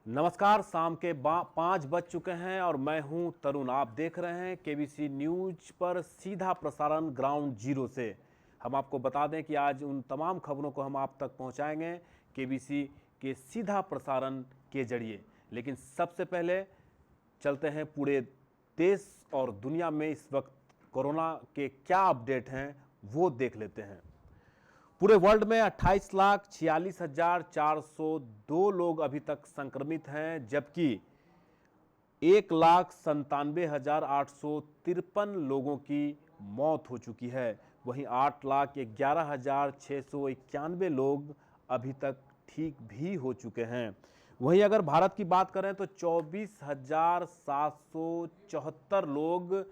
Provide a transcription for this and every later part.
नमस्कार। शाम के 5 बज चुके हैं और मैं हूं तरुण। आप देख रहे हैं केबीसी न्यूज पर सीधा प्रसारण ग्राउंड जीरो से। हम आपको बता दें कि आज उन तमाम खबरों को हम आप तक पहुंचाएंगे केबीसी के सीधा प्रसारण के जरिए। लेकिन सबसे पहले चलते हैं पूरे देश और दुनिया में इस वक्त कोरोना के क्या अपडेट हैं वो देख लेते हैं। पूरे वर्ल्ड में 28,46,402 लोग अभी तक संक्रमित हैं, जबकि 1,97,853 लोगों की मौत हो चुकी है। वहीं 8,11,691 लोग अभी तक ठीक भी हो चुके हैं। वहीं अगर भारत की बात करें तो 24,774 लोग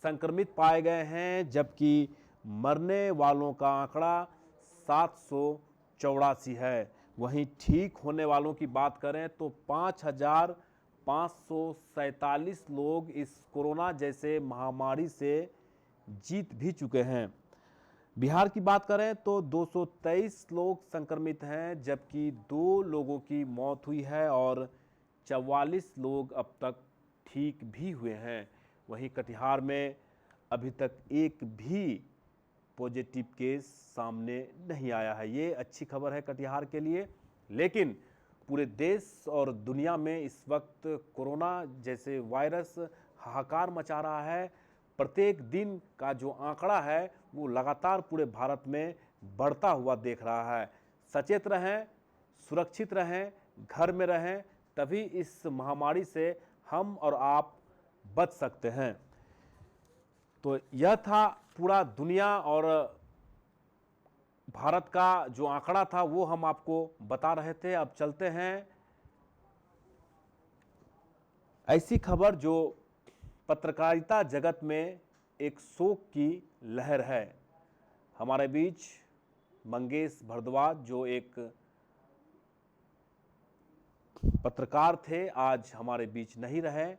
संक्रमित पाए गए हैं, जबकि मरने वालों का आंकड़ा 784 है। वहीं ठीक होने वालों की बात करें तो 5,547 लोग इस कोरोना जैसे महामारी से जीत भी चुके हैं। बिहार की बात करें तो 223 लोग संक्रमित हैं, जबकि 2 लोगों की मौत हुई है और 44 लोग अब तक ठीक भी हुए हैं। वहीं कटिहार में अभी तक एक भी पॉजिटिव केस सामने नहीं आया है। ये अच्छी खबर है कटिहार के लिए। लेकिन पूरे देश और दुनिया में इस वक्त कोरोना जैसे वायरस हाहाकार मचा रहा है। प्रत्येक दिन का जो आंकड़ा है वो लगातार पूरे भारत में बढ़ता हुआ देख रहा है। सचेत रहें, सुरक्षित रहें, घर में रहें, तभी इस महामारी से हम और आप बच सकते हैं। तो यह था पूरा दुनिया और भारत का जो आंकड़ा था वो हम आपको बता रहे थे। अब चलते हैं ऐसी खबर जो पत्रकारिता जगत में एक शोक की लहर है। हमारे बीच मंगेश भारद्वाज जो एक पत्रकार थे, आज हमारे बीच नहीं रहे।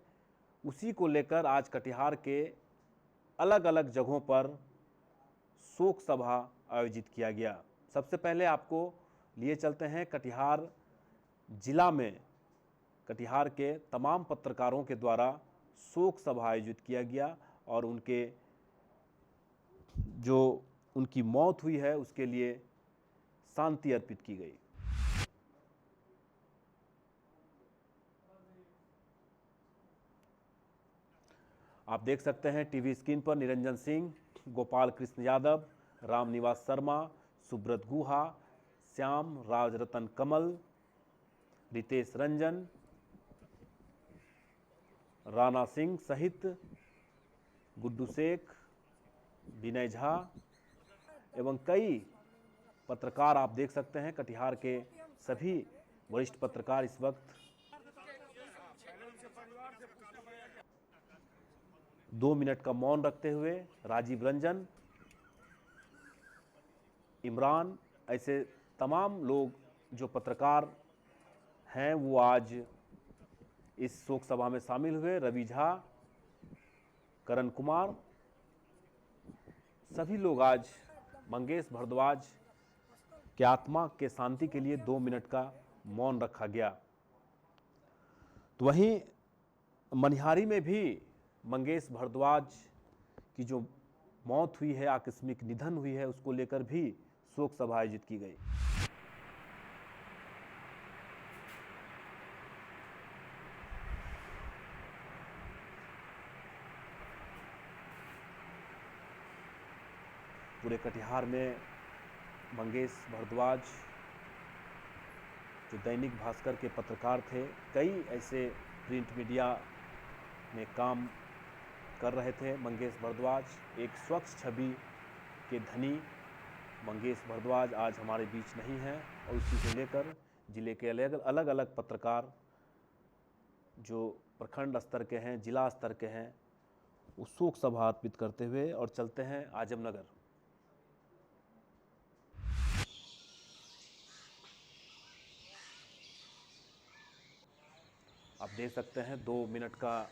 उसी को लेकर आज कटिहार के अलग अलग जगहों पर शोक सभा आयोजित किया गया। सबसे पहले आपको लिए चलते हैं कटिहार जिला में। कटिहार के तमाम पत्रकारों के द्वारा शोक सभा आयोजित किया गया और उनकी मौत हुई है उसके लिए शांति अर्पित की गई। आप देख सकते हैं टीवी स्क्रीन पर निरंजन सिंह, गोपाल कृष्ण यादव, रामनिवास शर्मा, सुब्रत गुहा, श्याम राजरतन कमल, रितेश रंजन, राणा सिंह सहित गुड्डू शेख, विनय झा एवं कई पत्रकार आप देख सकते हैं। कटिहार के सभी वरिष्ठ पत्रकार इस वक्त 2 मिनट का मौन रखते हुए, राजीव रंजन, इमरान, ऐसे तमाम लोग जो पत्रकार हैं वो आज इस शोक सभा में शामिल हुए। रवि झा, करण कुमार, सभी लोग आज मंगेश भारद्वाज के आत्मा के शांति के लिए 2 मिनट का मौन रखा गया। तो वहीं मनिहारी में भी मंगेश भारद्वाज की जो मौत हुई है, आकस्मिक निधन हुई है, उसको लेकर भी शोक सभा आयोजित की गई। पूरे कटिहार में मंगेश भारद्वाज जो दैनिक भास्कर के पत्रकार थे, कई ऐसे प्रिंट मीडिया में काम कर रहे थे। मंगेश भारद्वाज एक स्वच्छ छवि के धनी मंगेश भारद्वाज आज हमारे बीच नहीं हैं और इसी को लेकर जिले के अलग अलग पत्रकार जो प्रखंड स्तर के हैं, जिला स्तर के हैं, वो शोक सभा अर्पित करते हुए और चलते हैं आजमनगर। आप देख सकते हैं 2 मिनट का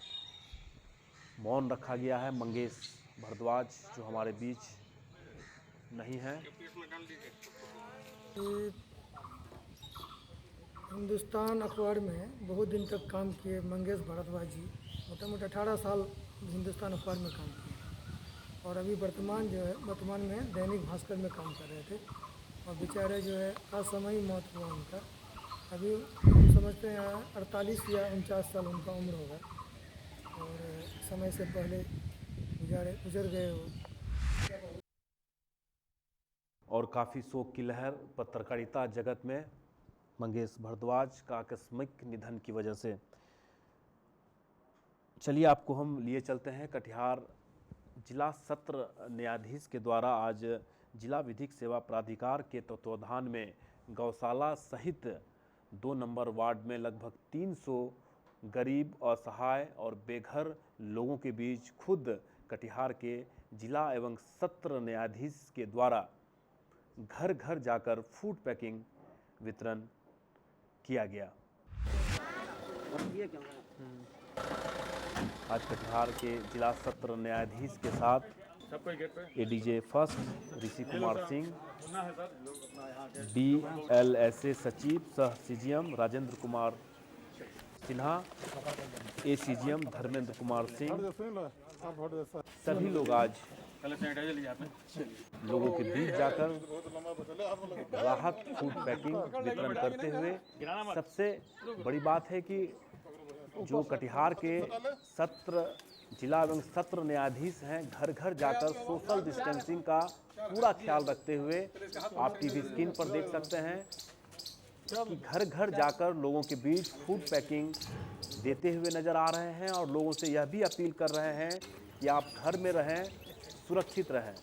मौन रखा गया है। मंगेश भारद्वाज जो हमारे बीच नहीं है। हिंदुस्तान अखबार में बहुत दिन तक काम किए मंगेश भारद्वाज जी, मोटा 18 साल हिंदुस्तान अखबार में काम किए और अभी वर्तमान में दैनिक भास्कर में काम कर रहे थे और बेचारे जो है असामयिक मौत हुआ उनका। अभी हम समझते हैं 48 या 49 साल उनका उम्र होगा और समय से पहले गुजर गए वो। और काफ़ी शोक की लहर पत्रकारिता जगत में मंगेश भारद्वाज का आकस्मिक निधन की वजह से। चलिए आपको हम लिए चलते हैं कटिहार जिला सत्र न्यायाधीश के द्वारा आज जिला विधिक सेवा प्राधिकार के तत्वावधान में गौशाला सहित 2 नंबर वार्ड में लगभग 300 गरीब, असहाय और बेघर लोगों के बीच खुद कटिहार के जिला एवं सत्र न्यायाधीश के द्वारा घर घर जाकर फूड पैकिंग वितरण किया गया। आज कटिहार के जिला सत्र न्यायाधीश के साथ ADJ first Rishi Kumar Singh, DLSA सचिव सह सीजीएम राजेंद्र कुमार सिन्हा, एसीजीएम धर्मेंद्र कुमार सिंह, सभी लोग आज लोगों के बीच जाकर राहत फूड पैकिंग वितरण करते हुए, सबसे बड़ी बात है कि जो कटिहार के सत्र जिला एवं सत्र न्यायाधीश हैं, घर घर जाकर सोशल डिस्टेंसिंग का पूरा ख्याल रखते हुए आप टीवी स्क्रीन पर देख सकते हैं कि घर घर जाकर लोगों के बीच फूड पैकिंग देते हुए नजर आ रहे हैं और लोगों से यह भी अपील कर रहे हैं कि आप घर में रहें, सुरक्षित रहें।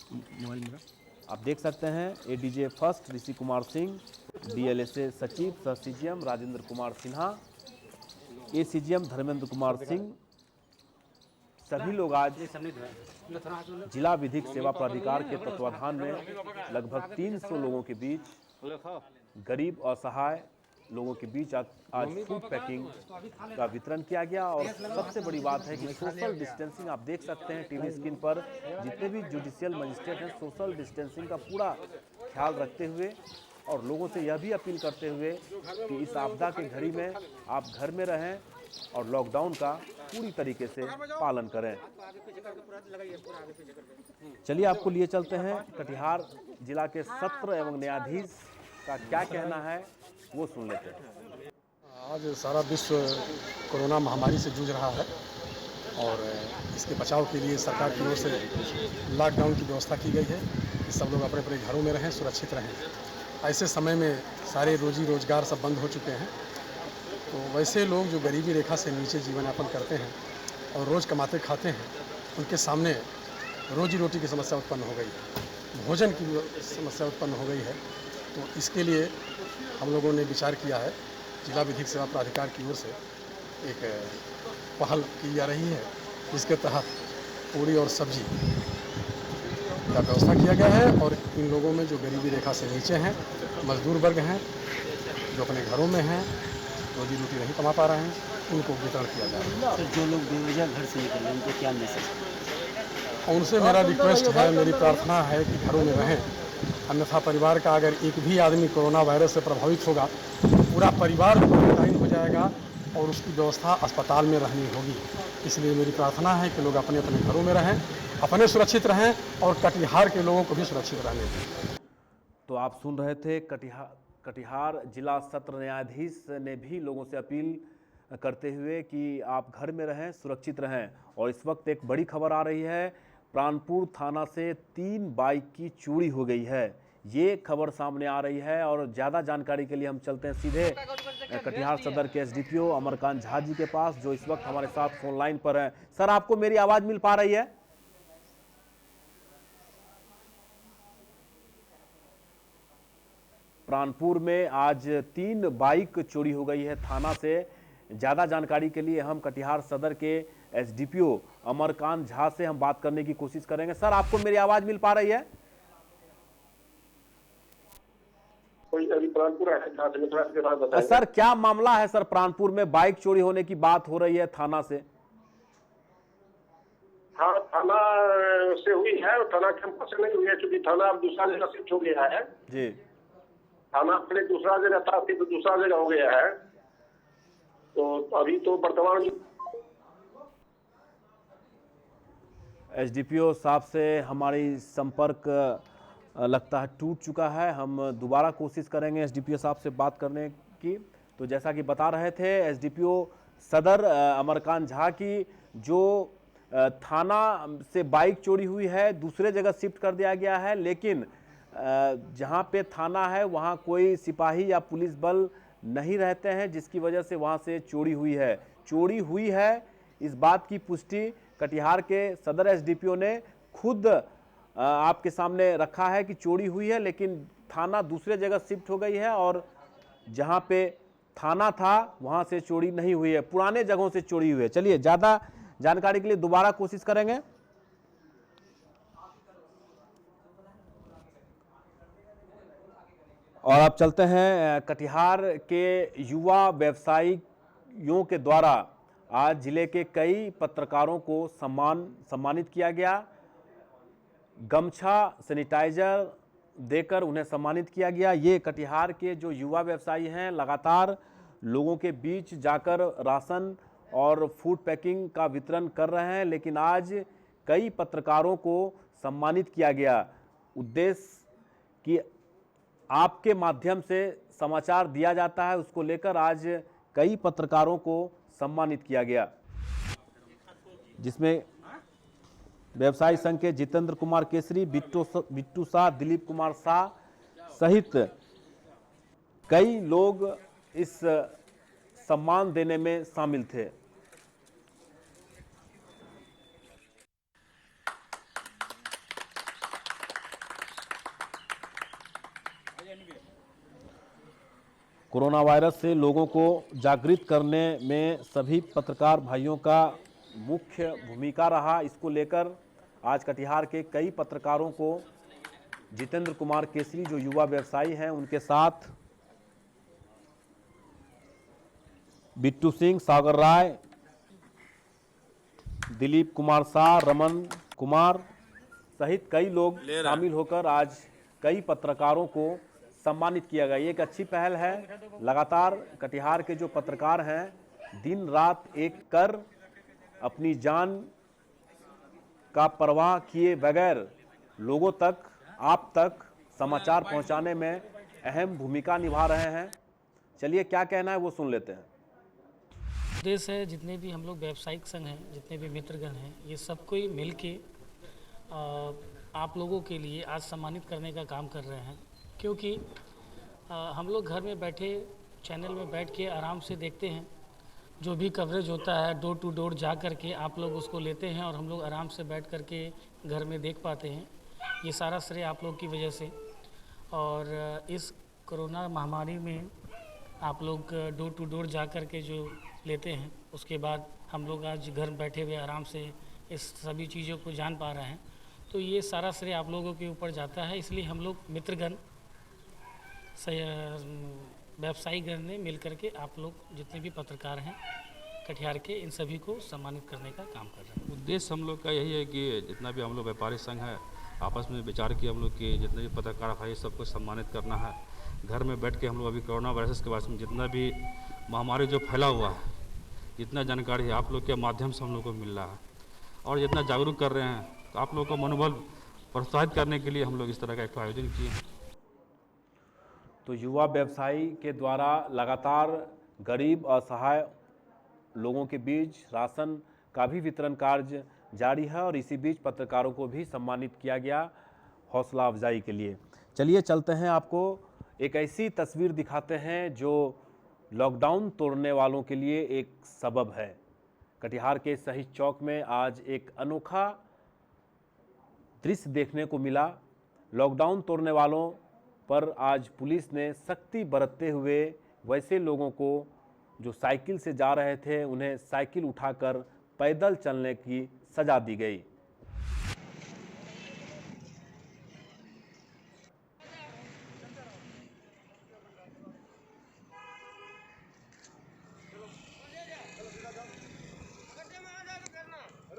आप देख सकते हैं ADJ first Rishi Kumar Singh, DLSA सचिव सह सीजीएम राजेंद्र कुमार सिन्हा, एसीजीएम धर्मेंद्र कुमार सिंह, सभी लोग आज जिला विधिक सेवा प्राधिकार के तत्वावधान में लगभग 300 लोगों के बीच गरीब असहाय लोगों के बीच आज फूड पैकिंग का वितरण किया गया। और सबसे बड़ी बात है कि सोशल डिस्टेंसिंग आप देख सकते हैं टीवी स्क्रीन पर, जितने भी जुडिशियल मजिस्ट्रेट हैं सोशल डिस्टेंसिंग का पूरा ख्याल रखते हुए और लोगों से यह भी अपील करते हुए कि इस आपदा की घड़ी में आप घर में रहें और लॉकडाउन का पूरी तरीके से पालन करें। चलिए आपको लिए चलते हैं कटिहार जिला के सत्र एवं न्यायाधीश का क्या कहना है वो सुन लेते हैं। आज सारा विश्व कोरोना महामारी से जूझ रहा है और इसके बचाव के लिए सरकार की ओर से लॉकडाउन की व्यवस्था की गई है कि सब लोग अपने अपने घरों में रहें, सुरक्षित रहें। ऐसे समय में सारे रोजी रोजगार सब बंद हो चुके हैं, तो वैसे लोग जो गरीबी रेखा से नीचे जीवन यापन करते हैं और रोज़ कमाते खाते हैं, उनके सामने रोजी रोटी की समस्या उत्पन्न हो गई है, भोजन की समस्या उत्पन्न हो गई है। तो इसके लिए हम लोगों ने विचार किया है, जिला विधिक सेवा प्राधिकार की ओर से एक पहल की जा रही है, जिसके तहत पूरी और सब्जी का व्यवस्था किया गया है और इन लोगों में जो गरीबी रेखा से नीचे हैं, मजदूर वर्ग हैं, जो अपने घरों में हैं, रोजी रोटी नहीं कमा पा रहे हैं, उनको वितरण किया जा रहा है। तो जो लोग बेवजह घर से निकल रहे हैं उनको क्या मैसेज? उनसे मेरा रिक्वेस्ट है, मेरी प्रार्थना है कि घरों में रहें, अन्यथा परिवार का अगर एक भी आदमी कोरोना वायरस से प्रभावित होगा तो पूरा परिवार क्वारंटाइन हो जाएगा और उसकी व्यवस्था अस्पताल में रहनी होगी। इसलिए मेरी प्रार्थना है कि लोग अपने अपने घरों में रहें, अपने सुरक्षित रहें और कटिहार के लोगों को भी सुरक्षित रहने दें। तो आप सुन रहे थे कटिहार जिला सत्र न्यायाधीश ने भी लोगों से अपील करते हुए कि आप घर में रहें, सुरक्षित रहें। और इस वक्त एक बड़ी खबर आ रही है, प्राणपुर थाना से 3 बाइक की चोरी हो गई है, ये खबर सामने आ रही है। और ज़्यादा जानकारी के लिए हम चलते हैं सीधे कटिहार सदर के एसडीपीओ अमरकांत झा जी के पास, जो इस वक्त हमारे साथ फोन लाइन पर हैं। सर, आपको मेरी आवाज़ मिल पा रही है? प्राणपुर में आज 3 बाइक चोरी हो गई है थाना से। ज़्यादा जानकारी के लिए हम कटिहार सदर के एसडीपीओ अमरकांत झा से हम बात करने की कोशिश करेंगे। सर, आपको मेरी आवाज मिल पा रही है? सर, क्या मामला है सर? प्राणपुर में बाइक चोरी होने की बात हो रही है थाना से। हाँ, थाना से हुई है, थाना कैंपस से नहीं हुई है, क्योंकि थाना अब दूसरा जगह शिफ्ट हो गया है जी। थाना पहले दूसरा जगह था, फिर दूसरा जगह हो गया है। तो अभी तो वर्तमान एसडीपीओ साहब से हमारी संपर्क लगता है टूट चुका है। हम दोबारा कोशिश करेंगे एसडीपीओ साहब से बात करने की। तो जैसा कि बता रहे थे एसडीपीओ सदर अमरकांत झा की जो थाना से बाइक चोरी हुई है दूसरे जगह शिफ्ट कर दिया गया है, लेकिन जहां पे थाना है वहां कोई सिपाही या पुलिस बल नहीं रहते हैं, जिसकी वजह से वहां से चोरी हुई है। इस बात की पुष्टि कटिहार के सदर एसडीपीओ ने खुद आपके सामने रखा है कि चोरी हुई है, लेकिन थाना दूसरे जगह शिफ्ट हो गई है और जहां पे थाना था वहां से चोरी नहीं हुई है, पुराने जगहों से चोरी हुई है। चलिए ज्यादा जानकारी के लिए दोबारा कोशिश करेंगे। और अब चलते हैं कटिहार के युवा व्यवसायियों के द्वारा आज जिले के कई पत्रकारों को सम्मानित किया गया। गमछा, सैनिटाइजर देकर उन्हें सम्मानित किया गया। ये कटिहार के जो युवा व्यवसायी हैं लगातार लोगों के बीच जाकर राशन और फूड पैकिंग का वितरण कर रहे हैं, लेकिन आज कई पत्रकारों को सम्मानित किया गया। उद्देश्य कि आपके माध्यम से समाचार दिया जाता है, उसको लेकर आज कई पत्रकारों को सम्मानित किया गया, जिसमें व्यवसायी संघ के जितेंद्र कुमार केसरी, बिट्टू शाह, दिलीप कुमार शाह सहित कई लोग इस सम्मान देने में शामिल थे। कोरोना वायरस से लोगों को जागृत करने में सभी पत्रकार भाइयों का मुख्य भूमिका रहा। इसको लेकर आज कटिहार के कई पत्रकारों को जितेंद्र कुमार केसरी जो युवा व्यवसायी हैं उनके साथ बिट्टू सिंह, सागर राय, दिलीप कुमार शाह, रमन कुमार सहित कई लोग शामिल होकर आज कई पत्रकारों को सम्मानित किया गया। ये एक अच्छी पहल है। लगातार कटिहार के जो पत्रकार हैं दिन रात एक कर अपनी जान का परवाह किए बगैर लोगों तक, आप तक समाचार पहुंचाने में अहम भूमिका निभा रहे हैं। चलिए क्या कहना है वो सुन लेते हैं। देश है, जितने भी हम लोग व्यावसायिक संघ हैं, जितने भी मित्रगण हैं, ये सब कोई मिल के आप लोगों के लिए आज सम्मानित करने का काम कर रहे हैं, क्योंकि हम लोग घर में बैठे चैनल में बैठ के आराम से देखते हैं। जो भी कवरेज होता है डोर टू डोर जा कर के आप लोग उसको लेते हैं और हम लोग आराम से बैठ कर के घर में देख पाते हैं। ये सारा श्रेय आप लोग की वजह से। और इस कोरोना महामारी में आप लोग डोर टू डोर जा कर के जो लेते हैं, उसके बाद हम लोग आज घर बैठे हुए आराम से इस सभी चीज़ों को जान पा रहे हैं। तो ये सारा श्रेय आप लोगों के ऊपर जाता है। इसलिए हम लोग मित्रगण व्यवसायी गण ने मिल करके आप लोग जितने भी पत्रकार हैं कटिहार के, इन सभी को सम्मानित करने का काम कर रहे हैं। उद्देश्य हम लोग का यही है कि जितना भी हम लोग व्यापारी संघ है आपस में विचार किए हम लोग कि जितने भी पत्रकार भाई सबको सम्मानित करना है। घर में बैठ के हम लोग अभी कोरोना वायरस के बारे में जितना भी महामारी जो फैला हुआ है, जितना जानकारी है आप लोग के माध्यम से हम लोग को मिल रहा है और जितना जागरूक कर रहे हैं, तो आप लोगों का मनोबल प्रोत्साहित करने के लिए हम लोग इस तरह का एक आयोजन किए हैं। तो युवा व्यवसायी के द्वारा लगातार गरीब असहाय लोगों के बीच राशन का भी वितरण कार्य जारी है और इसी बीच पत्रकारों को भी सम्मानित किया गया हौसला अफजाई के लिए। चलिए चलते हैं, आपको एक ऐसी तस्वीर दिखाते हैं जो लॉकडाउन तोड़ने वालों के लिए एक सबब है। कटिहार के शहीद चौक में आज एक अनोखा दृश्य देखने को मिला। लॉकडाउन तोड़ने वालों पर आज पुलिस ने सख्ती बरतते हुए वैसे लोगों को जो साइकिल से जा रहे थे उन्हें साइकिल उठाकर पैदल चलने की सजा दी गई।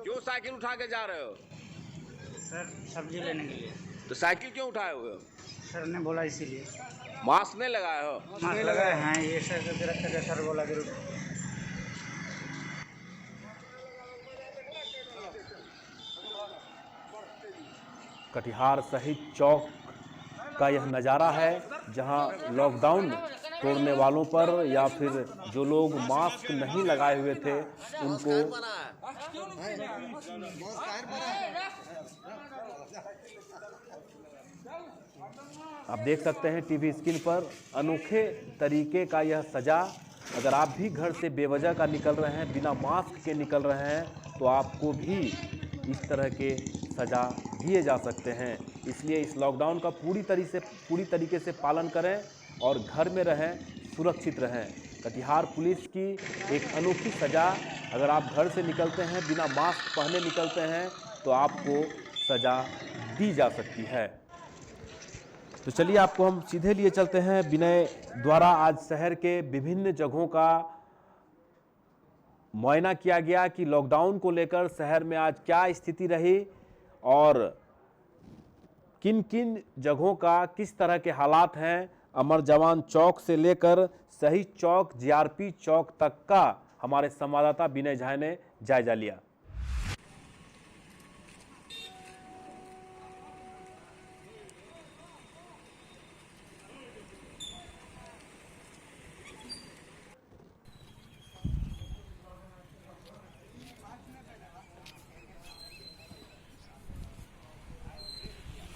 क्यों साइकिल उठा के जा रहे हो? सर सब्जी लेने के लिए। तो साइकिल क्यों उठाए हुए हो? सर ने बोला इसीलिए। मास्क नहीं लगाए हो? मास्क लगाए हैं, ये सर बोला कि कटिहार शहीद चौक का यह नज़ारा है जहां लॉकडाउन तोड़ने वालों पर या फिर जो लोग मास्क नहीं लगाए हुए थे उनको आप देख सकते हैं टीवी स्क्रीन पर अनोखे तरीके का यह सजा। अगर आप भी घर से बेवजह का निकल रहे हैं, बिना मास्क के निकल रहे हैं, तो आपको भी इस तरह के सजा दिए जा सकते हैं। इसलिए इस लॉकडाउन का पूरी तरीके से पालन करें और घर में रहें, सुरक्षित रहें। कटिहार पुलिस की एक अनोखी सजा, अगर आप घर से निकलते हैं, बिना मास्क पहने निकलते हैं, तो आपको सजा दी जा सकती है। तो चलिए आपको हम सीधे लिए चलते हैं। विनय द्वारा आज शहर के विभिन्न जगहों का मुआयना किया गया कि लॉकडाउन को लेकर शहर में आज क्या स्थिति रही और किन किन जगहों का किस तरह के हालात हैं। अमर जवान चौक से लेकर शहीद चौक, जीआरपी चौक तक का हमारे संवाददाता विनय झा ने जायजा लिया।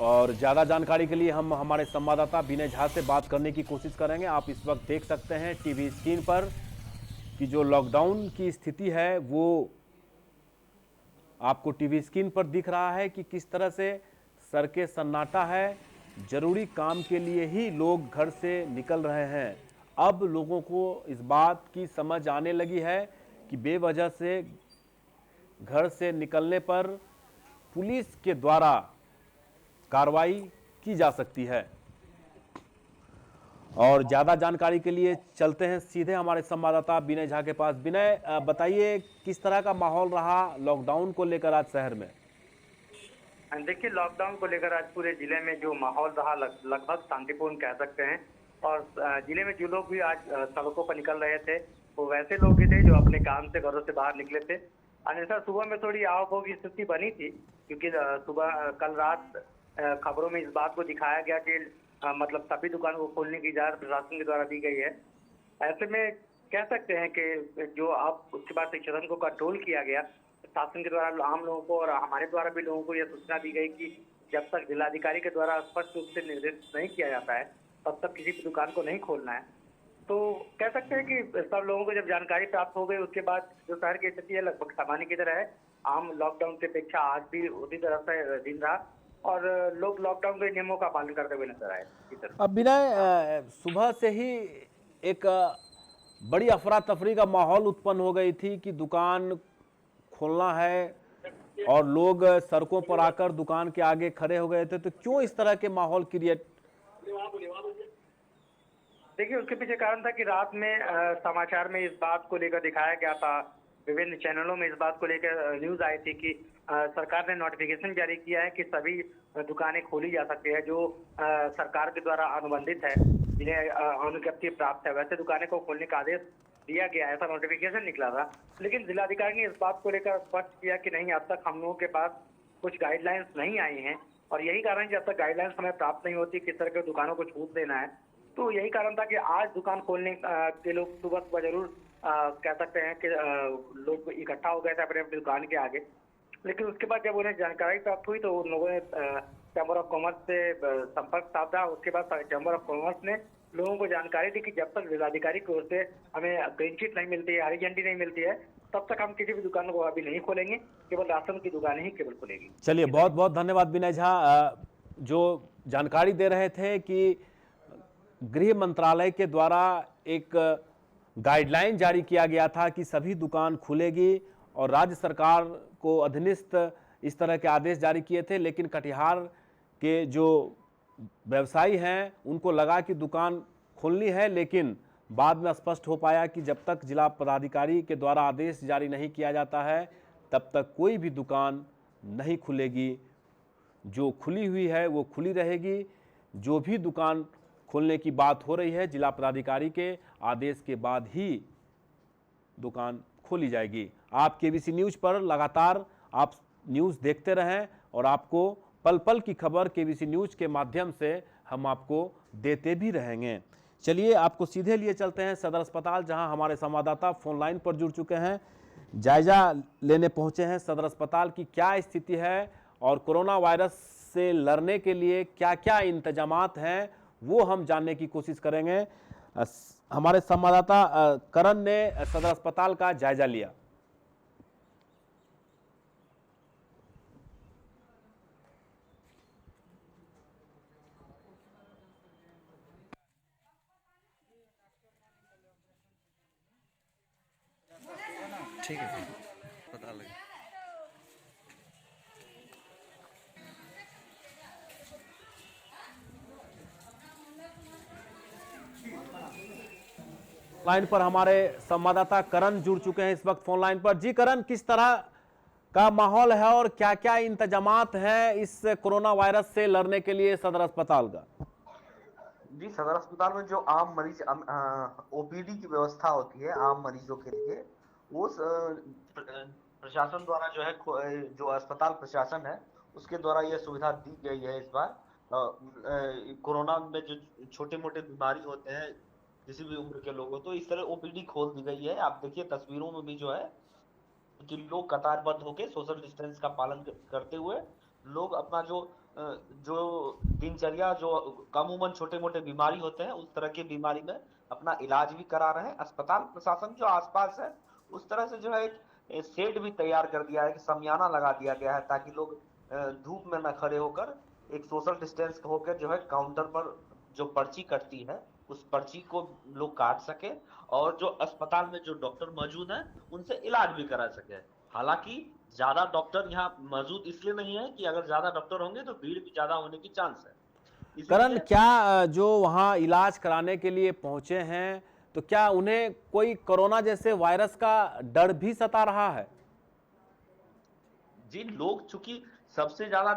और ज़्यादा जानकारी के लिए हम हमारे संवाददाता विनय झा से बात करने की कोशिश करेंगे। आप इस वक्त देख सकते हैं टीवी स्क्रीन पर कि जो लॉकडाउन की स्थिति है वो आपको टीवी स्क्रीन पर दिख रहा है कि किस तरह से सड़कें सन्नाटा है। जरूरी काम के लिए ही लोग घर से निकल रहे हैं। अब लोगों को इस बात की समझ आने लगी है कि बेवजह से घर से निकलने पर पुलिस के द्वारा कार्रवाई की जा सकती है। और ज़्यादा जानकारी के लिए चलते हैं सीधे हमारे संवाददाता विनय झा के पास। विनय, बताइए किस तरह का माहौल रहा लॉकडाउन को लेकर आज शहर में? देखिए, लॉकडाउन को लेकर आज पूरे जिले में जो माहौल रहा लगभग शांतिपूर्ण कह सकते हैं। और जिले में जो लोग भी आज सड़कों पर निकल रहे थे वो वैसे लोग ही थे जो अपने काम से घरों से बाहर निकले थे। अन्यथा सुबह में थोड़ी आवक की स्थिति बनी थी क्योंकि सुबह कल रात खबरों में इस बात को दिखाया गया कि मतलब सभी दुकानों को खोलने की इजाजत प्रशासन के द्वारा दी गई है। ऐसे में कह सकते हैं कि जो अब उसके बाद प्रशासन को कंट्रोल किया गया, शासन के द्वारा आम लोगों को और हमारे द्वारा भी लोगों को यह सूचना दी गई कि जब तक जिलाधिकारी के द्वारा स्पष्ट रूप से निर्देशित नहीं किया जाता है तब तक किसी भी दुकान को नहीं खोलना है। तो कह सकते हैं कि सब लोगों को जब जानकारी प्राप्त हो गई उसके बाद जो शहर की स्थिति है लगभग सामान्य की तरह है। आम लॉकडाउन की अपेक्षा आज भी उसी तरह से दिन रहा और लोग लॉकडाउन के नियमों का पालन करते हुए नजर आए। अब विनय, सुबह से ही एक बड़ी अफरा तफरी का माहौल उत्पन्न हो गई थी कि दुकान खोलना है और लोग सड़कों पर आकर दुकान के आगे खड़े हो गए थे। तो क्यों इस तरह के माहौल क्रिएट? देखिए, उसके पीछे कारण था कि रात में समाचार में इस बात को लेकर दिखाया गया था, विभिन्न चैनलों में इस बात को लेकर न्यूज आई थी कि सरकार ने नोटिफिकेशन जारी किया है कि सभी दुकानें खोली जा सकती है जो सरकार के द्वारा अनुबंधित है, जिन्हें अनुज्ञप्ति प्राप्त है, वैसे दुकानें को खोलने का आदेश दिया गया है। ऐसा नोटिफिकेशन निकला था। लेकिन जिलाधिकारी ने इस बात को लेकर स्पष्ट किया कि नहीं, अब तक हम लोगों के पास कुछ गाइडलाइंस नहीं आई हैं और यही कारण जब तक गाइडलाइंस हमें प्राप्त नहीं होती किस तरह के दुकानों को छूट देना है। तो यही कारण था कि आज दुकान खोलने के लोग सुबह सुबह जरूर कह सकते हैं कि लोग इकट्ठा हो गए थे अपने अपनी दुकान के आगे। लेकिन उसके बाद जब उन्हें जानकारी प्राप्त हुई तो उन लोगों ने चैम्बर ऑफ कॉमर्स से संपर्क साधा। उसके बाद चैम्बर ऑफ कॉमर्स ने लोगों को जानकारी दी कि जब तक जिलाधिकारी की ओर से हमें ग्रीन शीट नहीं मिलती है, हरी झंडी नहीं मिलती है, तब तक हम किसी भी दुकान को अभी नहीं खोलेंगे, केवल राशन की दुकानें ही केवल खुलेगी। चलिए, बहुत बहुत धन्यवाद विनय झा, जो जानकारी दे रहे थे कि गृह मंत्रालय के द्वारा एक गाइडलाइन जारी किया गया था कि सभी दुकान खुलेगी और राज्य सरकार को अधीनस्थ इस तरह के आदेश जारी किए थे। लेकिन कटिहार के जो व्यवसायी हैं उनको लगा कि दुकान खोलनी है, लेकिन बाद में स्पष्ट हो पाया कि जब तक जिला पदाधिकारी के द्वारा आदेश जारी नहीं किया जाता है तब तक कोई भी दुकान नहीं खुलेगी। जो खुली हुई है वो खुली रहेगी। जो भी दुकान खोलने की बात हो रही है। जिला पदाधिकारी के आदेश के बाद ही दुकान खोली जाएगी। आप केबीसी न्यूज़ पर लगातार आप न्यूज़ देखते रहें और आपको पल पल की खबर केबीसी न्यूज़ के माध्यम से हम आपको देते भी रहेंगे। चलिए आपको सीधे लिए चलते हैं सदर अस्पताल, जहां हमारे संवाददाता फोन लाइन पर जुड़ चुके हैं, जायजा लेने पहुंचे हैं सदर अस्पताल की क्या स्थिति है और कोरोना वायरस से लड़ने के लिए क्या क्या इंतजामात हैं वो हम जानने की कोशिश करेंगे। हमारे संवाददाता करण ने सदर अस्पताल का जायजा लिया। ठीक है, पता लगे। लाइन पर हमारे संवाददाता करण जुड़ चुके हैं इस वक्त फोन लाइन पर। जी करण, किस तरह का माहौल है और क्या क्या इंतजामात हैं इस कोरोना वायरस से लड़ने के लिए सदर अस्पताल का? जी, सदर अस्पताल में जो आम मरीज ओपीडी की व्यवस्था होती है आम मरीजों के लिए, वो प्रशासन द्वारा जो है, जो अस्पताल प्रशासन है उसके द्वारा यह सुविधा दी गई है। इस बार कोरोना में जो छोटे मोटे बीमारी होते हैं किसी भी उम्र के लोगों, तो इस तरह ओपीडी खोल दी गई है। आप देखिए तस्वीरों में भी जो है कि लोग कतारबद्ध होकर सोशल डिस्टेंस का पालन करते हुए लोग अपना जो दिनचर्या, जो कम उम्र छोटे मोटे बीमारी होते हैं उस तरह की बीमारी में अपना इलाज भी करा रहे हैं। अस्पताल प्रशासन जो आसपास है उस तरह से जो है एक शेड भी तैयार कर दिया है कि शमियाना लगा दिया गया है ताकि लोग धूप में न खड़े होकर एक सोशल डिस्टेंस होकर जो है काउंटर पर जो पर्ची कटती है उस पर्ची को लोग काट सके और जो अस्पताल में जो डॉक्टर मौजूद हैं उनसे इलाज भी करा सके। हालांकि ज्यादा डॉक्टर यहाँ मौजूद इसलिए नहीं है कि अगर ज्यादा डॉक्टर होंगे तो भीड़ भी ज्यादा होने की चांस है। करण, क्या जो वहाँ इलाज कराने के लिए पहुंचे हैं तो क्या उन्हें कोई कोरोना जैसे वायरस का डर भी सता रहा है? जी, लोग चूंकि सबसे ज्यादा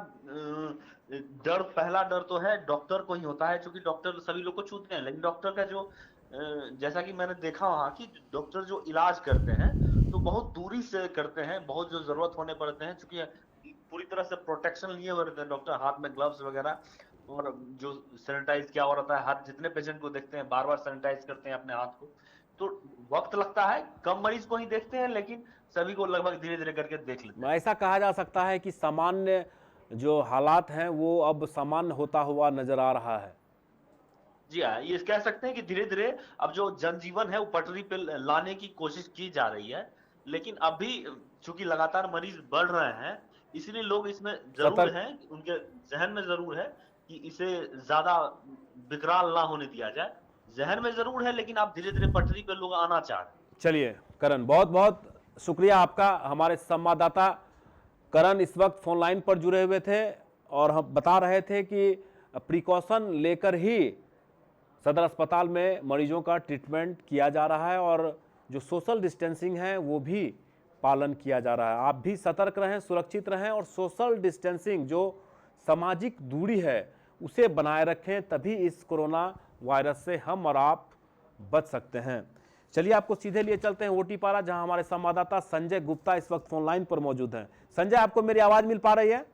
डर, पहला डर तो है डॉक्टर को ही होता है, क्योंकि डॉक्टर सभी लोग को छूते हैं, लेकिन डॉक्टर का जो जैसा कि मैंने देखा वहाँ कि डॉक्टर जो इलाज करते हैं तो बहुत दूरी से करते हैं, बहुत जो जरूरत होने पड़ते हैं, क्योंकि पूरी तरह से प्रोटेक्शन लिए हुए रहते हैं डॉक्टर, हाथ में ग्लव्स वगैरह, और जो सैनिटाइज किया हुआ रहता है हाथ, जितने पेशेंट को देखते हैं बार बार सैनिटाइज करते हैं अपने हाथ को। तो वक्त लगता है, कम मरीज को ही देखते हैं लेकिन सभी को लगभग धीरे धीरे करके देख लेते हैं। ऐसा कहा जा सकता है कि सामान्य जो हालात हैं वो अब सामान्य होता हुआ नजर आ रहा है। जी हाँ, ये कह सकते हैं कि धीरे धीरे अब जो जनजीवन है वो पटरी पे लाने की कोशिश की जा रही है, लेकिन अभी चूंकि लगातार मरीज बढ़ रहे हैं इसलिए लोग इसमें जरूर हैं, उनके जहन में जरूर है कि इसे ज्यादा विकराल ना होने दिया जाए, जहन में जरूर है, लेकिन आप धीरे धीरे पटरी पे लोग आना चाह रहे हैं। चलिए करण, बहुत बहुत शुक्रिया आपका। हमारे संवाददाता करण इस वक्त फोन लाइन पर जुड़े हुए थे और हम बता रहे थे कि प्रिकॉशन लेकर ही सदर अस्पताल में मरीजों का ट्रीटमेंट किया जा रहा है और जो सोशल डिस्टेंसिंग है वो भी पालन किया जा रहा है। आप भी सतर्क रहें, सुरक्षित रहें और सोशल डिस्टेंसिंग, जो सामाजिक दूरी है उसे बनाए रखें, तभी इस कोरोना वायरस से हम और आप बच सकते हैं। चलिए आपको सीधे लिए चलते हैं ओटीपारा, जहां हमारे संवाददाता संजय गुप्ता इस वक्त फोन लाइन पर मौजूद हैं। संजय, आपको मेरी आवाज मिल पा रही है?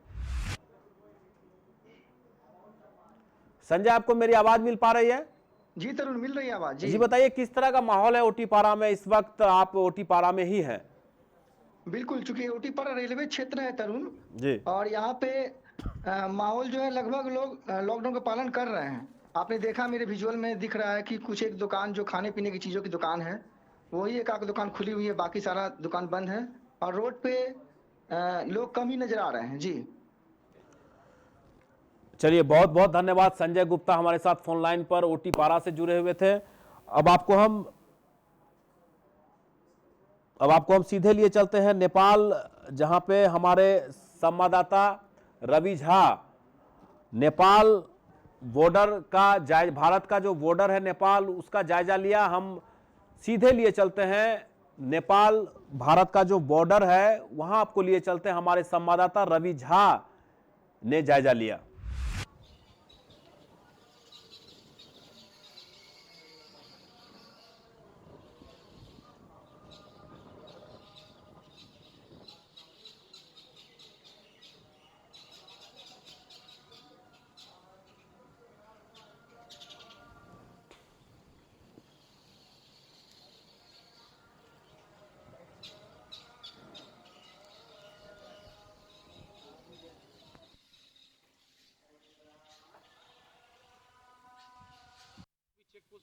संजय, आपको मेरी आवाज मिल पा रही है? जी तरुण, मिल रही है आवाज। जी बताइए, किस तरह का माहौल है ओटीपारा में इस वक्त? आप ओटीपारा में ही हैं? बिल्कुल, चूंकि ओटीपारा रेलवे क्षेत्र है तरुण जी, और यहाँ पे माहौल जो है लगभग लोग लॉकडाउन का पालन कर रहे हैं। आपने देखा मेरे विजुअल में दिख रहा है कि कुछ एक दुकान जो खाने पीने की चीजों की दुकान है वही एक आध दुकान खुली हुई है, बाकी सारा दुकान बंद है और रोड पे लोग कम ही नजर आ रहे हैं। जी चलिए, बहुत बहुत धन्यवाद संजय गुप्ता हमारे साथ फोन लाइन पर ओटीपारा से जुड़े हुए थे। अब आपको हम सीधे लिए चलते हैं नेपाल, जहां पे हमारे संवाददाता रवि झा नेपाल बॉर्डर का भारत का जो बॉर्डर है नेपाल, उसका जायजा लिया। हम सीधे लिए चलते हैं नेपाल भारत का जो बॉर्डर है वहां आपको लिए चलते हैं। हमारे संवाददाता रवि झा ने जायजा लिया।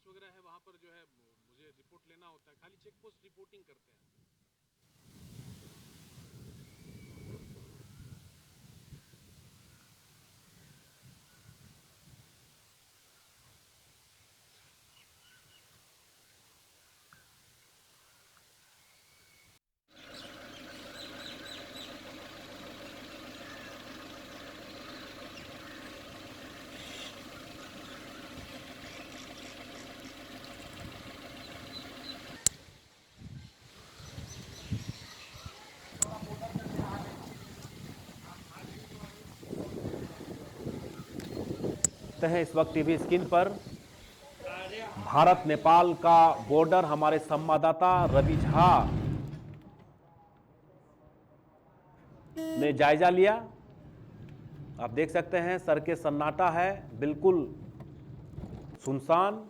वगैरह है वहाँ पर जो है मुझे रिपोर्ट लेना होता है, खाली चेक पोस्ट रिपोर्टिंग करते हैं। हैं इस वक्त टीवी स्क्रीन पर भारत नेपाल का बॉर्डर। हमारे संवाददाता रवि झा ने जायजा लिया। आप देख सकते हैं सड़कें सन्नाटा है, बिल्कुल सुनसान।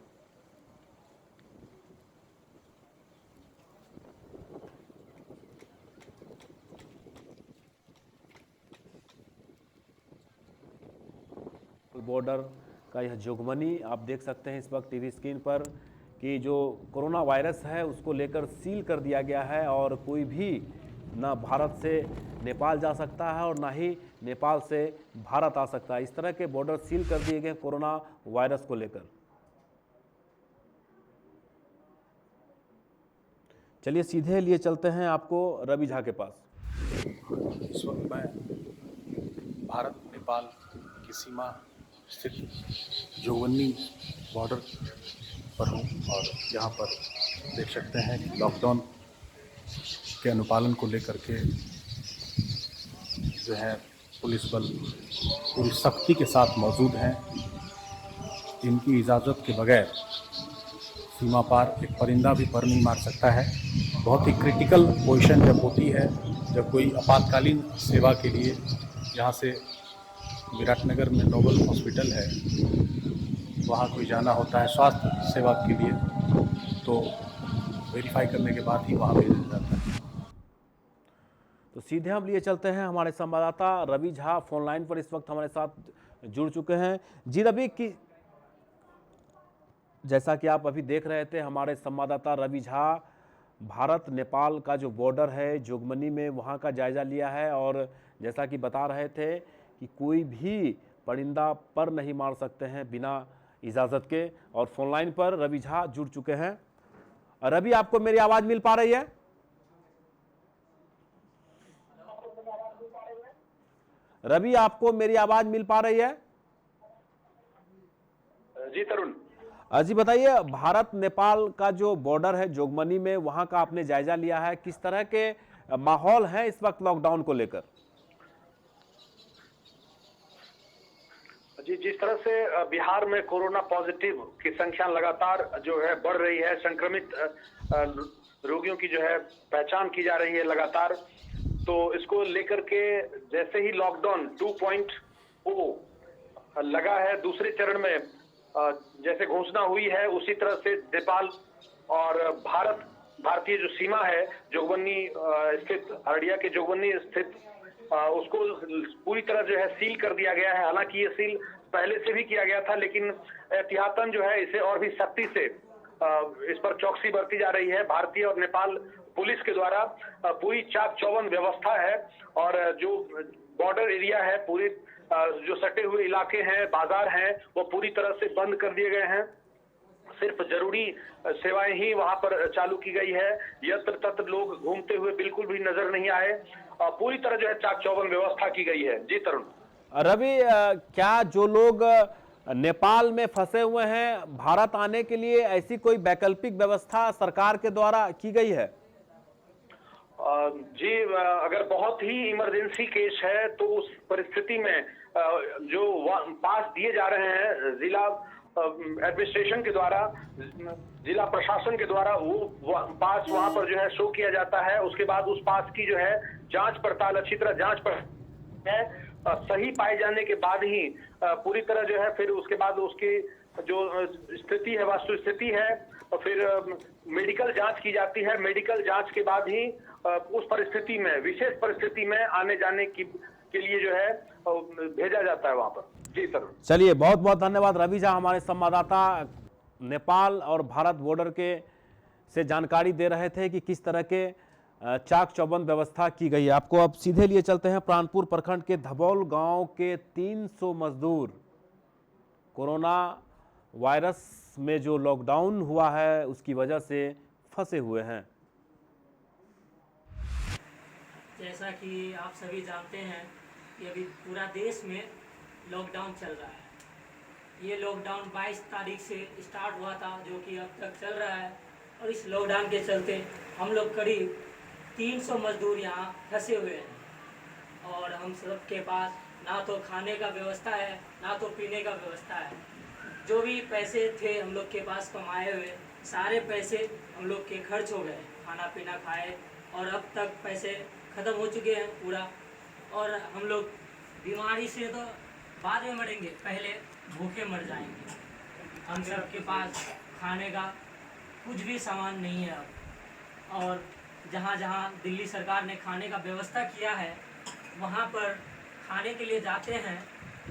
बॉर्डर का यह जोगबनी आप देख सकते हैं इस वक्त टीवी स्क्रीन पर कि जो कोरोना वायरस है उसको लेकर सील कर दिया गया है और कोई भी ना भारत से नेपाल जा सकता है और ना ही नेपाल से भारत आ सकता है। इस तरह के बॉर्डर सील कर दिए गए कोरोना वायरस को लेकर। चलिए सीधे लिए चलते हैं आपको रवि झा के पास। इस वक्त मैं भारत नेपाल की सीमा स्थित जोगबनी बॉर्डर पर हूँ और यहाँ पर देख सकते हैं कि लॉकडाउन के अनुपालन को लेकर के जो है पुलिस बल पूरी सख्ती के साथ मौजूद हैं। इनकी इजाज़त के बगैर सीमा पार एक परिंदा भी पर नहीं मार सकता है। बहुत ही क्रिटिकल पोजीशन जब होती है, जब कोई आपातकालीन सेवा के लिए यहाँ से विराटनगर में नोबल हॉस्पिटल है वहाँ कोई जाना होता है स्वास्थ्य सेवा के लिए, तो वेरीफाई करने के बाद ही वहाँ भेजा जाता है। तो सीधे हम लिए चलते हैं, हमारे संवाददाता रवि झा फोन लाइन पर इस वक्त हमारे साथ जुड़ चुके हैं। जी रवि, की जैसा कि आप अभी देख रहे थे, हमारे संवाददाता रवि झा भारत नेपाल का जो बॉर्डर है जोगबनी में वहाँ का जायजा लिया है और जैसा कि बता रहे थे कि कोई भी परिंदा पर नहीं मार सकते हैं बिना इजाज़त के। और फोन लाइन पर रवि झा जुड़ चुके हैं। रवि, आपको मेरी आवाज़ मिल पा रही है? रवि, आपको मेरी आवाज़ मिल पा रही है? जी तरुण जी बताइए, भारत नेपाल का जो बॉर्डर है जोगबनी में वहां का आपने जायजा लिया है, किस तरह के माहौल है इस वक्त लॉकडाउन को लेकर? जी, जिस तरह से बिहार में कोरोना पॉजिटिव की संख्या लगातार जो है बढ़ रही है, संक्रमित रोगियों की जो है पहचान की जा रही है लगातार, तो इसको लेकर के जैसे ही लॉकडाउन 2.0 लगा है, दूसरे चरण में जैसे घोषणा हुई है, उसी तरह से नेपाल और भारतीय जो सीमा है जोगबनी स्थित, हरडिया के जोगबनी स्थित, उसको पूरी तरह जो है सील कर दिया गया है। हालांकि ये सील पहले से भी किया गया था, लेकिन एहतियातन जो है इसे और भी सख्ती से इस पर चौकसी बरती जा रही है। भारतीय और नेपाल पुलिस के द्वारा पूरी चाक चौबंद व्यवस्था है और जो बॉर्डर एरिया है, पूरी जो सटे हुए इलाके हैं, बाजार हैं, वो पूरी तरह से बंद कर दिए गए हैं। सिर्फ जरूरी सेवाएं ही वहां पर चालू की गई है। यत्र तत्र लोग घूमते हुए बिल्कुल भी नजर नहीं आए। पूरी तरह जो है चाक चौबंद व्यवस्था की गई है। जी तरुण। रवि, क्या जो लोग नेपाल में फंसे हुए हैं भारत आने के लिए ऐसी कोई वैकल्पिक व्यवस्था सरकार के द्वारा की गई है? जी, अगर बहुत ही इमरजेंसी केस है तो उस परिस्थिति में जो पास दिए जा रहे हैं जिला एडमिनिस्ट्रेशन के द्वारा, जिला प्रशासन के द्वारा, वो पास वहां पर जो है शो किया जाता है। उसके बाद उस पास की जो है जांच पड़ताल, अच्छी तरह जांच पड़ताल है, सही पाए जाने के बाद ही पूरी तरह जो है फिर उसके बाद उसकी जो स्थिति है, वास्तु स्थिति है, और फिर मेडिकल जांच की जाती है। मेडिकल जांच के बाद ही उस परिस्थिति में, विशेष परिस्थिति में आने जाने के लिए जो है भेजा जाता है वहां पर। जी सर। चलिए, बहुत बहुत धन्यवाद रवि झा, हमारे संवाददाता नेपाल और भारत बॉर्डर के से जानकारी दे रहे थे कि किस तरह के चाक चौबंद व्यवस्था की गई है। आपको अब सीधे लिए चलते हैं प्राणपुर प्रखंड के धबौल गांव के 300 मजदूर कोरोना वायरस में जो लॉकडाउन हुआ है उसकी वजह से फंसे हुए हैं। जैसा कि आप सभी जानते हैं कि अभी पूरा देश में लॉकडाउन चल रहा है। ये लॉकडाउन 22 तारीख से स्टार्ट हुआ था, जो कि अब तक चल रहा है। और इस लॉकडाउन के चलते हम लोग करीब 300 मजदूर यहाँ फंसे हुए हैं और हम सब के पास ना तो खाने का व्यवस्था है ना तो पीने का व्यवस्था है। जो भी पैसे थे हम लोग के पास कमाए हुए, सारे पैसे हम लोग के खर्च हो गए, खाना पीना खाए, और अब तक पैसे ख़त्म हो चुके हैं पूरा। और हम लोग बीमारी से तो बाद में मरेंगे, पहले भूखे मर जाएंगे। हम सब के पास खाने का कुछ भी सामान नहीं है अब। और जहाँ जहाँ दिल्ली सरकार ने खाने का व्यवस्था किया है, वहाँ पर खाने के लिए जाते हैं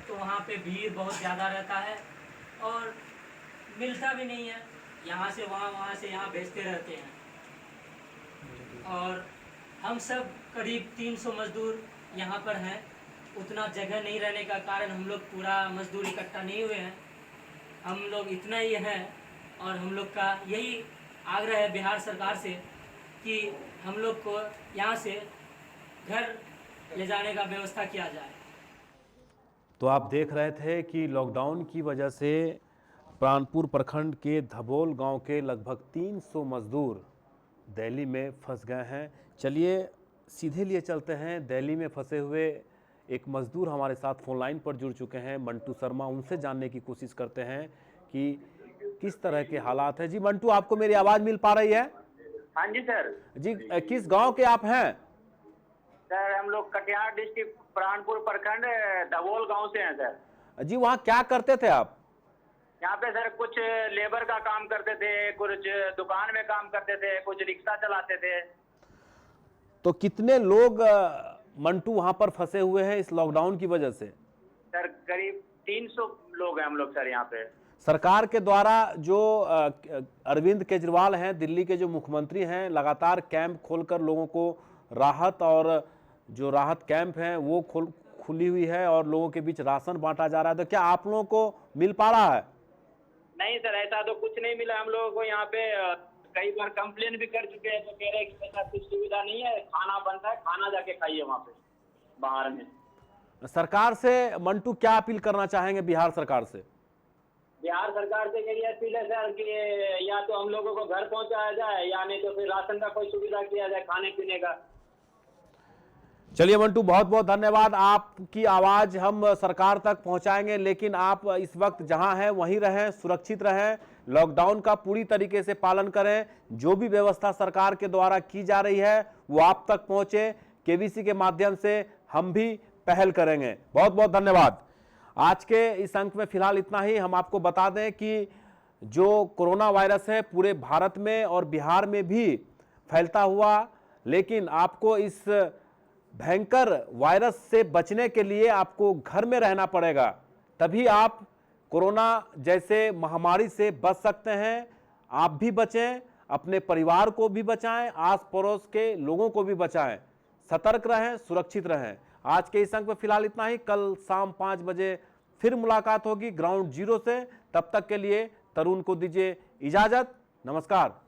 तो वहाँ पे भीड़ बहुत ज़्यादा रहता है और मिलता भी नहीं है। यहाँ से वहाँ, वहाँ से यहाँ भेजते रहते हैं। और हम सब करीब 300 मजदूर यहाँ पर हैं। उतना जगह नहीं रहने का कारण हम लोग पूरा मजदूर इकट्ठा नहीं हुए हैं। हम लोग इतना ही हैं और हम लोग का यही आग्रह है बिहार सरकार से कि हम लोग को यहाँ से घर ले जाने का व्यवस्था किया जाए। तो आप देख रहे थे कि लॉकडाउन की वजह से प्राणपुर प्रखंड के धबौल गांव के लगभग 300 मजदूर दिल्ली में फंस गए हैं। चलिए सीधे लिए चलते हैं। दिल्ली में फंसे हुए एक मजदूर हमारे साथ फोन लाइन पर जुड़ चुके हैं, मंटू शर्मा। उनसे जानने की कोशिश करते हैं कि किस तरह के हालात है। जी मंटू, आपको मेरी आवाज़ मिल पा रही है? हाँ जी सर। जी, किस गांव के आप हैं? सर हम लोग कटिहार डिस्ट्रिक्ट प्राणपुर प्रखंड धबौल गांव से हैं सर। जी, वहाँ क्या करते थे आप? यहाँ पे सर कुछ लेबर का काम करते थे, कुछ दुकान में काम करते थे, कुछ रिक्शा चलाते थे। तो कितने लोग मंटू वहाँ पर फंसे हुए हैं इस लॉकडाउन की वजह से? सर करीब 300 लोग हैं हम लोग सर यहाँ पे। सरकार के द्वारा जो अरविंद केजरीवाल हैं, दिल्ली के जो मुख्यमंत्री हैं, लगातार कैंप खोलकर लोगों को राहत, और जो राहत कैंप हैं वो खुली हुई है और लोगों के बीच राशन बांटा जा रहा है। तो क्या आप लोगों को मिल पा रहा है? नहीं सर, ऐसा तो कुछ नहीं मिला हम लोगों को। यहाँ पे कई बार कंप्लेन भी कर चुके हैं, तो कह रहे हैं कि ऐसा कुछ सुविधा नहीं है, खाना बनता है, खाना जाके खाइए वहाँ पे बाहर में। सरकार से मंटू क्या अपील करना चाहेंगे बिहार सरकार से? बिहार सरकार से यही अपील है सर कि या तो हम लोगों को घर पहुंचाया जाए या नहीं तो फिर राशन का कोई सुविधा किया जाए खाने पीने का। चलिए मंटू, बहुत बहुत धन्यवाद। आपकी आवाज़ हम सरकार तक पहुंचाएंगे, लेकिन आप इस वक्त जहां हैं वहीं रहें, सुरक्षित रहें, लॉकडाउन का पूरी तरीके से पालन करें। जो भी व्यवस्था सरकार के द्वारा की जा रही है वो आप तक पहुंचे। केबीसी के माध्यम से हम भी पहल करेंगे। बहुत बहुत धन्यवाद। आज के इस अंक में फिलहाल इतना ही। हम आपको बता दें कि जो कोरोना वायरस है पूरे भारत में और बिहार में भी फैलता हुआ, लेकिन आपको इस भयंकर वायरस से बचने के लिए आपको घर में रहना पड़ेगा, तभी आप कोरोना जैसे महामारी से बच सकते हैं। आप भी बचें, अपने परिवार को भी बचाएं, आस पड़ोस के लोगों को भी बचाएं। सतर्क रहें, सुरक्षित रहें। आज के इस अंक में फिलहाल इतना ही। कल शाम 5 बजे फिर मुलाकात होगी ग्राउंड जीरो से। तब तक के लिए तरुण को दीजिए इजाजत। नमस्कार।